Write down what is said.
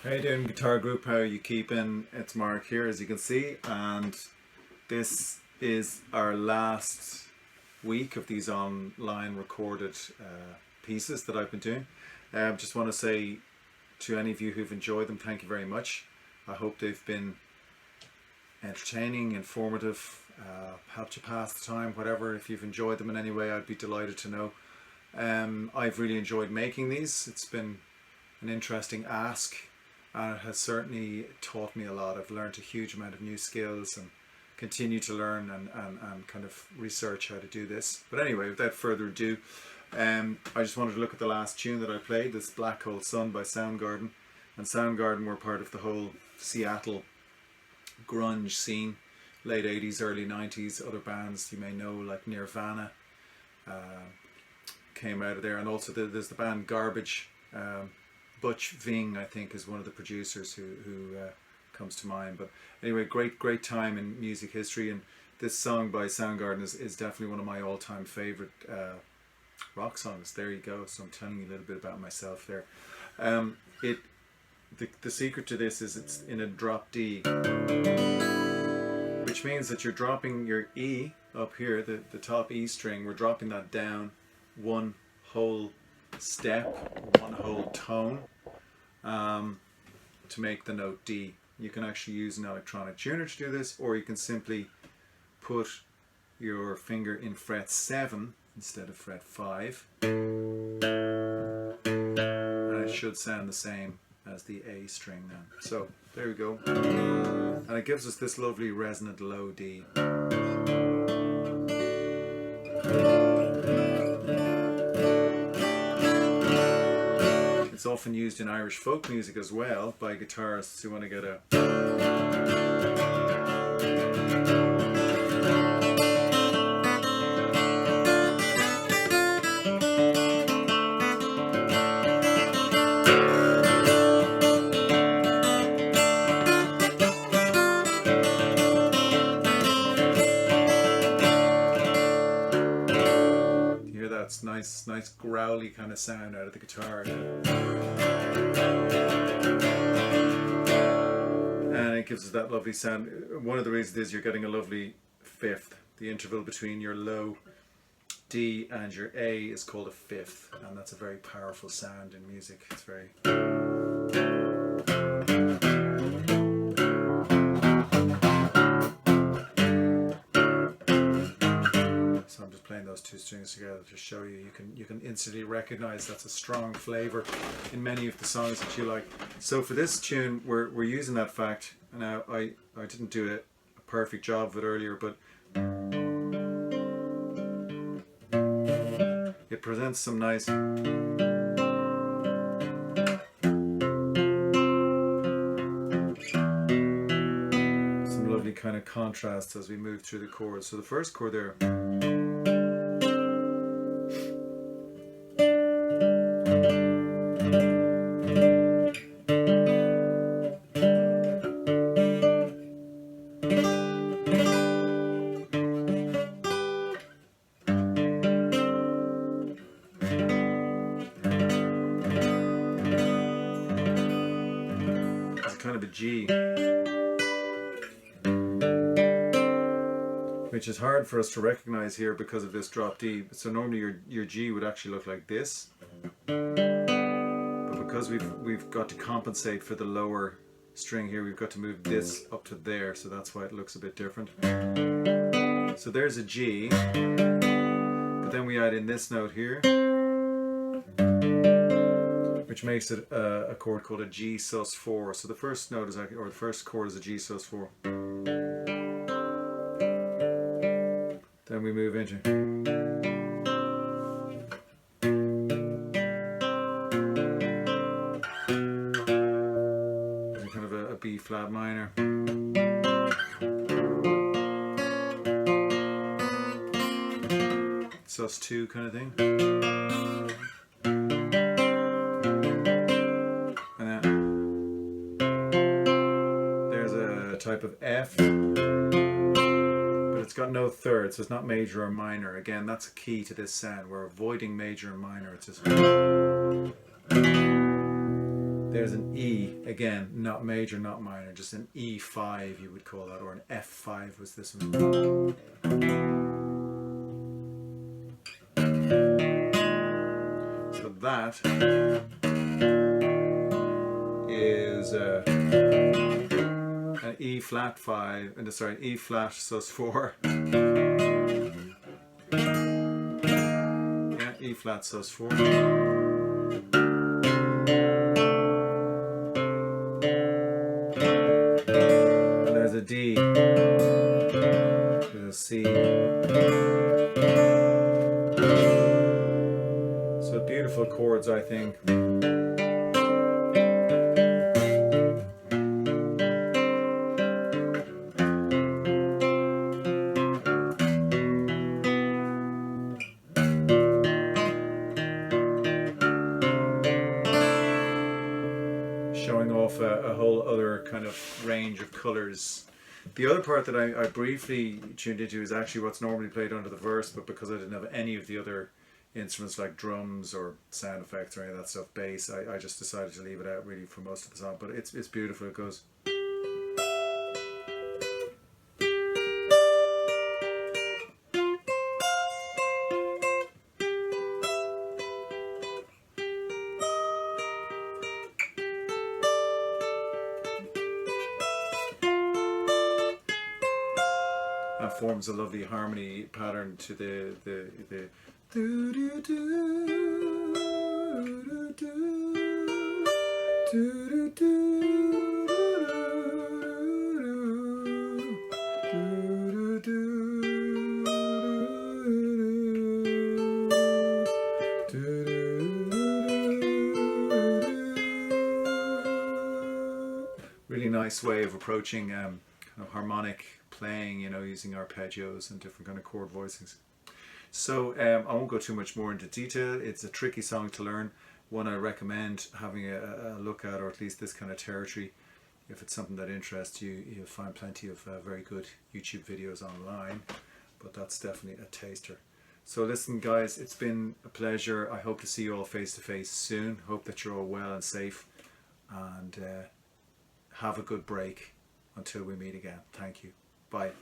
How you doing, guitar group? How are you keeping? It's Mark here, as you can see, and this is our last week of these online recorded pieces that I've been doing. Just want to say to any of you who've enjoyed them, thank you very much. I hope they've been entertaining, informative, helped you pass the time, whatever. If you've enjoyed them in any way, I'd be delighted to know. I've really enjoyed making these. It's been an interesting ask, and it has certainly taught me a lot. I've learned a huge amount of new skills and continue to learn and kind of research how to do this. But anyway, without further ado, I just wanted to look at the last tune that I played, this Blackhole Sun by Soundgarden. And Soundgarden were part of the whole Seattle grunge scene, late 80s, early 90s. Other bands you may know, like Nirvana, came out of there. And also there's the band Garbage. Butch Ving, I think, is one of the producers who comes to mind. But anyway, great time in music history, and this song by Soundgarden is definitely one of my all-time favorite rock songs. There you go. So I'm telling you a little bit about myself there. The secret to this is it's in a drop D, which means that you're dropping your E up here, the top E string. We're dropping that down one whole step, one whole tone, to make the note D. You can actually use an electronic tuner to do this, or you can simply put your finger in fret 7 instead of fret 5, and it should sound the same as the A string then. So there we go, and it gives us this lovely resonant low D. It's often used in Irish folk music as well by guitarists who want to get a... You hear that nice growly kind of sound out of the guitar. And it gives us that lovely sound. One of the reasons is you're getting a lovely fifth. The interval between your low D and your A is called a fifth, and that's a very powerful sound in music. It's very... So I'm just playing those two strings together to show you. You can instantly recognize that's a strong flavor in many of the songs that you like. So for this tune, we're using that fact. Now I didn't do a perfect job of it earlier, but it presents some nice lovely kind of contrasts as we move through the chords. So the first chord there, kind of a G, which is hard for us to recognize here because of this drop D. So normally your G would actually look like this, but because we've got to compensate for the lower string here, we've got to move this up to there, so that's why it looks a bit different. So there's a G, but then we add in this note here, which makes it a chord called a G sus4. So the first note is actually, or the first chord is a G sus4. Then we move into kind of a B flat minor. sus2 kind of thing. Type of F, but it's got no thirds, so it's not major or minor. Again, that's a key to this sound. We're avoiding major and minor. It's just There's an E, again, not major, not minor, just an E5 you would call that, or an F5 was this one. So that is an E flat 5, and sorry, E flat sus4. Yeah, E flat sus4. And there's a D. There's a C. So beautiful chords, I think. Showing off a whole other kind of range of colours. The other part that I briefly tuned into is actually what's normally played under the verse, but because I didn't have any of the other instruments like drums or sound effects or any of that stuff, bass, I just decided to leave it out really for most of the song. But it's beautiful. It goes. And forms a lovely harmony pattern to the do do do do do do do really nice way of approaching kind of harmonic playing, you know, using arpeggios and different kind of chord voicings. So I won't go too much more into detail. It's a tricky song to learn, one I recommend having a look at, or at least this kind of territory. If it's something that interests you, you'll find plenty of very good YouTube videos online, but that's definitely a taster. So listen guys, it's been a pleasure. I hope to see you all face to face soon. Hope that you're all well and safe, and have a good break until we meet again. Thank you. Bye.